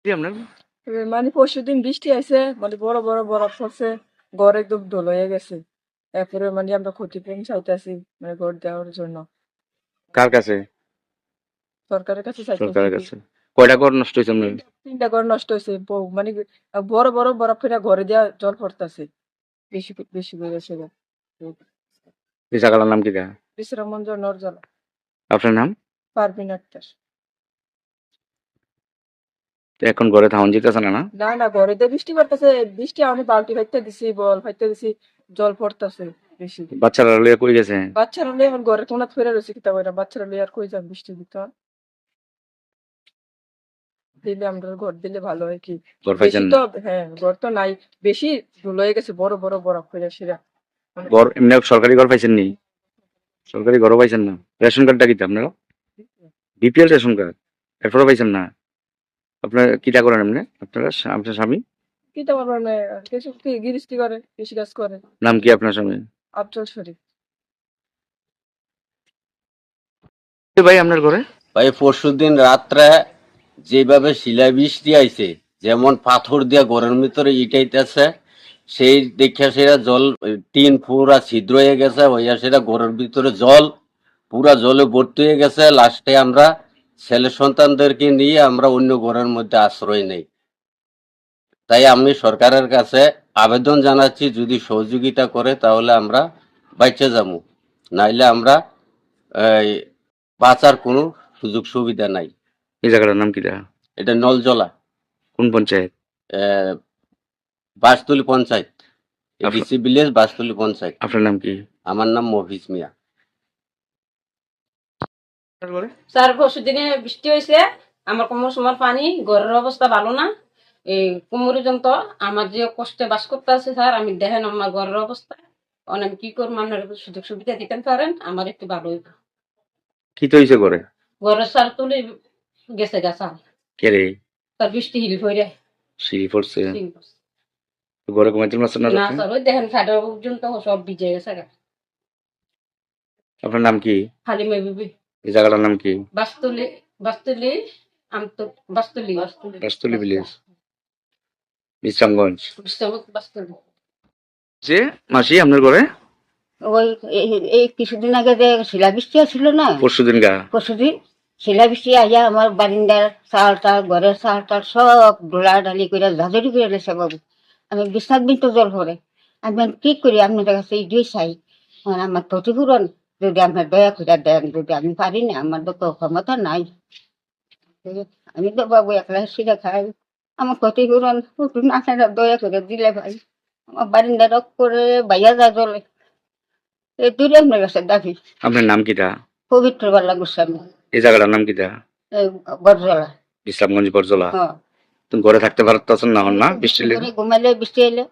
জি, আপনার মানে পরশুদিন বৃষ্টি আইছে, মানে বড় বড় বরফ পড়ছে, ঘর একদম দোল হয়ে গেছে। এরপরে মানে আমরা ক্ষতিপূরণ চাইতেছি, মানে ঘর দেওয়ার জন্য কার কাছে? সরকারের কাছে চাইতেছি। সরকারের কাছে। কয়টা ঘর নষ্ট হয়েছে আপনার? তিনটা ঘর নষ্ট হয়েছে, মানে বড় বড় বরফ ফেরা ঘরে দেওয়া জল পড়তেছে, বেশি বেশি করে গেছে। এই জায়গাটার নাম কি দেয়া? বিশ্রামগঞ্জ নরজলা। আপনার নাম? পারবিন আক্তার। তো এখন ঘরে থাউন যেতেছে না? না না, ঘরে দিয়ে বৃষ্টি পড়তেছে, বৃষ্টি আমি বালতি ফাইতে দিছি, বল ফাইতে দিছি, জল পড়তেছে বেশি। বাচ্চারা লইয়া কই গেছে? বাচ্চারা লিয়ে এখন ঘরে কোনাত ফেরা রয়েছে, কিতা কইরা বাচ্চারা লিয়ে আর কই যান বৃষ্টির ভিতর। দিলে আমরা ঘর দিলে ভালো হয় কি। ঘর বেশি পাইছেন তো, না? হ্যাঁ ঘর তো নাই, বেশি ধুলো হয়ে গেছে, বড় বড় বরফ হয়ে সেরা। ঘর এমনি সরকারি ঘর পাইছেন নি? সরকারি ঘরও পাইছেন না? রেশন কার্ডটা কি আপনারা? BPL ration card? এরপরও পাইছেন না? আপনার কিটা করেন এমনি? আপনারা আপনার স্বামী? কিতা বলবো না, কিছু কি গৃহস্থী করে, কৃষি কাজ করে। নাম কি আপনার স্বামী? আফজল শরীফ। ভাই আপনার ঘরে? ভাই পরশুদিন রাত্রে যেভাবে শিলাবৃষ্টি আইছে, যেমন পাথর দিয়া ঘরের ভিতরে ইটাইতেছে, সেই দেখা সেটা জল টিন পুরা ছিদ্র হয়ে গেছে, হইয়া সেটা ঘরের ভিতরে জল পুরা জলে ভর্তি হয়ে গেছে। লাস্টে আমরা ছেলে সন্তানদেরকে নিয়ে আমরা অন্য ঘরের মধ্যে আশ্রয় নেই। তাই আমি সরকারের কাছে আবেদন জানাচ্ছি, যদি সহযোগিতা করে তাহলে আমরা বাইচে যাবো, নাইলে আমরা এই, বাঁচার কোনো সুযোগ সুবিধা নাই। এই জায়গাটার নাম কিটা? এটা নলজলা, কোন পঞ্চায়েত? বাসতলী পঞ্চায়েত, আপনার ডিসি ভিলেজ, বাসতলী পঞ্চায়েত। আপনার নাম কি? আমার নাম মফিজ মিয়া। আপনার ঘরে? স্যার পরশুদিনে বৃষ্টি হয়েছে, আমার কোমর সময় পানি, ঘরের অবস্থা ভালো না, এই কোমর পর্যন্ত আমার যে কষ্টে বাস করতে আছে স্যার, আমি দেখেন আমার ঘরের অবস্থা, অনেক কি করবো, আপনার সুযোগ সুবিধা দিতে পারেন, আমার একটু ভালো হইব। কি তো হয়েছে ঘরে? ঘরের স্যার তুলে গেছে গা স্যার, কে রে? তার বৃষ্টি হিল হয়ে সিঁড়ি পড়ছে? ঘরে ঘুমাইতে পারছেন না না রাতে? স্যার, ওই দেখেন সাইডের পর্যন্ত সব ভিজে গেছে গা। আপনার নাম কি? হালিমা বিবি। এই জায়গাটার নাম কি? বাসতলি, বাসতলি, বাসতলি, রাস্তলি ভিলেজ, বিশ্রামগঞ্জ। বাসতলি। যে মাসি আপনার ঘরে? ওই এই কিছুদিন আগে যে শিলাবৃষ্টি আসছিল না, পরশুদিন গা? পরশুদিন শিলাবৃষ্টি আইয়া আমার বারিন্দার চাল টাল, ঘরের চাল টাল সব ডোলা ডালি করে ঝাঁঝরি করে লেছে বাবু। আমি বিছনাত বিনতে জল ভরে, আমি কি করি আপনাদের কাছে এটাই চাই, আমার ক্ষতিপূরণ যদি আপনার দয়া করে দেন, যদি আমি পারি না, আমার তো ক্ষমতা নাই, আমি তো বাবু একলা সিরা খাই, আমার ক্ষতিপূরণ আপনারা দয়া করে দিলে ভাই, আমার বারিন্দা রক করে বাইয়া যায় জলে, এই দূরে আপনার কাছে দাবি। আপনার নাম কিটা? পবিত্র বালা গোস্বামী। এই জায়গাটার নাম কিটা? এই বরজলা। বিশ্রামগঞ্জ বরজলা। হ্যাঁ, তুমি ঘরে থাকতে পারতেছেন না এখন না বৃষ্টি লেগে? ঘুমাইলে বৃষ্টি এলে।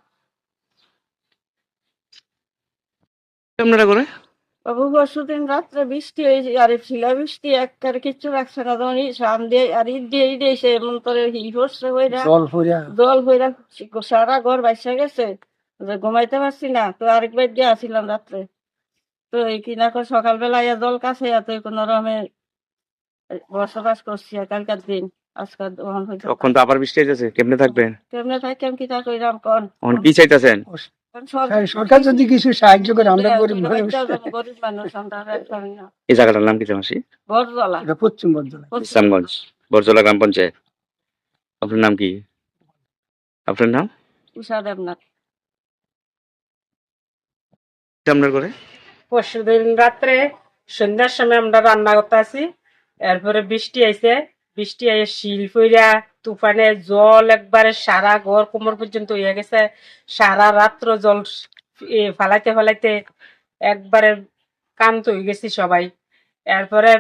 আপনারা ঘরে? বাবু পরশুদিন রাত্রে বৃষ্টি হয়েছে, আর শিলা বৃষ্টি একবারে কিচ্ছু রাখছে না, তখন সাম দিয়ে আর ঈদ দিয়ে দিয়েছে, এমন করে হিল পড়ছে হইরা, জল হইরা সারা ঘর বাইসা গেছে, যে ঘুমাইতে পারছি না। তো আরেকবার দিয়ে আসিলাম রাত্রে, তো এই কিনা করে সকালবেলা ইয়া জল কাছে এত কোন রকমে বসবাস করছি আর কালকার দিন। আজকাল তখন তো আবার বৃষ্টি হইতেছে, কেমনে থাকবেন? কেমনে থাকি, কেমন কি তা কইরাম কোন। এখন কি চাইতেছেন? সরকার যদি কিছু সাহায্য করে, আমরা গরিব মানুষ, আমরা আর পারি না। এই জায়গাটার নাম কি মাসি? বরজলা, পশ্চিম বর্ধমান। বিশ্রামগঞ্জ বরজলা গ্রাম পঞ্চায়েত। আপনার নাম কি? আপনার নাম? উষা দেবনাথ। আপনার ঘরে? পরশুদিন রাত্রে সন্ধ্যার সময় আমরা রান্না করতে আছি, এরপরে বৃষ্টি আইছে, বৃষ্টি আইয়ে শিল পইরা তুফানে জল একবারে সারা ঘর কোমর পর্যন্ত হয়ে গেছে, সারা রাত্র জল ফালাইতে ফালাইতে একবারে কান্ত হয়ে গেছি সবাই। এরপরে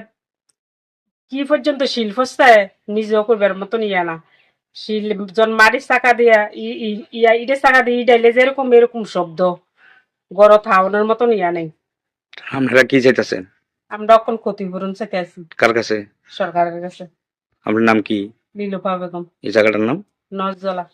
কি পর্যন্ত শিল ফসছে নিজেও করবার মতন ইয়া না, শিল জন মাটির চাকা দিয়া ইয়া ইটের চাকা দিয়ে ইডাইলে যেরকম এরকম শব্দ, গড় থাউনের মতন ইয়া নেই। আপনারা কি চাইতেছেন? আমরা এখন ক্ষতিপূরণ চাইতে আছি কার কাছে? সরকারের কাছে। আপনার নাম কি? লীলোপা বেগম। এই জায়গাটার নাম? নজলা।